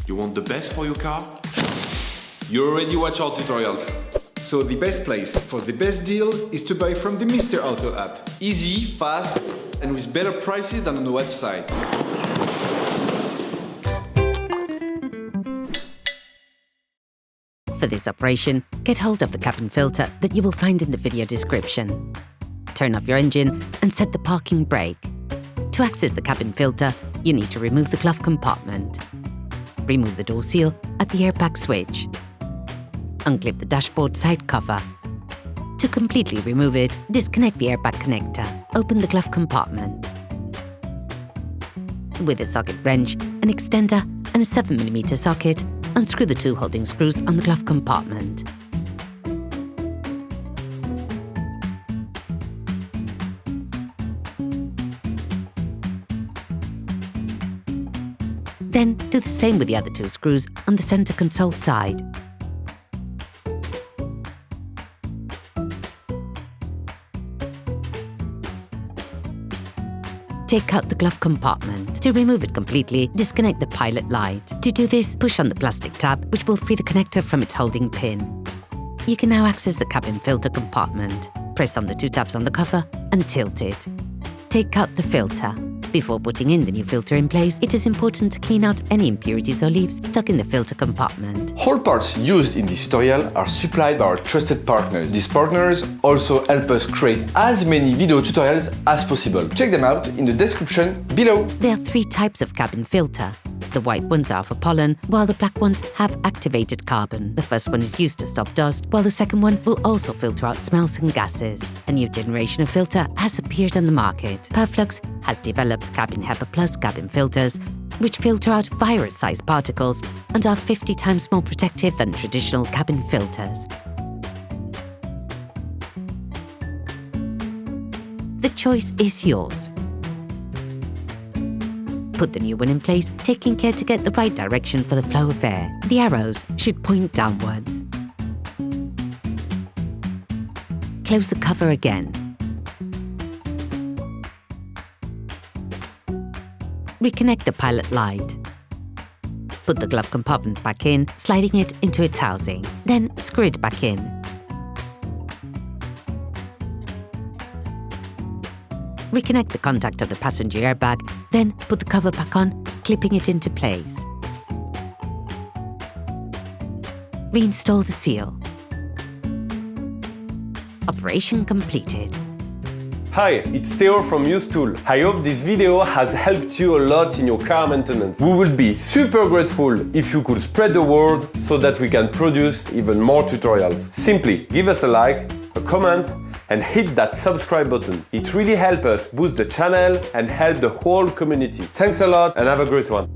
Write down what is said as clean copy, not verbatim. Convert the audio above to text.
You want the best for your car? You already watch our tutorials. So the best place for the best deal is to buy from the Mr. Auto app. Easy, fast, and with better prices than on the website. For this operation, get hold of the cabin filter that you will find in the video description. Turn off your engine and set the parking brake. To access the cabin filter, you need to remove the glove compartment. Remove the door seal at the airbag switch. Unclip the dashboard side cover. To completely remove it, disconnect the airbag connector. Open the glove compartment. With a socket wrench, an extender and a 7mm socket, unscrew the two holding screws on the glove compartment. Then do the same with the other two screws on the center console side. Take out the glove compartment. To remove it completely, disconnect the pilot light. To do this, push on the plastic tab, which will free the connector from its holding pin. You can now access the cabin filter compartment. Press on the two tabs on the cover and tilt it. Take out the filter. Before putting in the new filter in place, it is important to clean out any impurities or leaves stuck in the filter compartment. All parts used in this tutorial are supplied by our trusted partners. These partners also help us create as many video tutorials as possible. Check them out in the description below. There are three types of cabin filter. The white ones are for pollen, while the black ones have activated carbon. The first one is used to stop dust, while the second one will also filter out smells and gases. A new generation of filter has appeared on the market. Perflux has developed Cabin HEPA Plus cabin filters, which filter out virus-sized particles and are 50 times more protective than traditional cabin filters. The choice is yours. Put the new one in place, taking care to get the right direction for the flow of air. The arrows should point downwards. Close the cover again. Reconnect the pilot light. Put the glove compartment back in, sliding it into its housing. Then screw it back in. Reconnect the contact of the passenger airbag, then put the cover back on, clipping it into place. Reinstall the seal. Operation completed. Hi, it's Theo from UseTool. I hope this video has helped you a lot in your car maintenance. We would be super grateful if you could spread the word so that we can produce even more tutorials. Simply give us a like, a comment, and hit that subscribe button. It really helps us boost the channel and help the whole community. Thanks a lot and have a great one.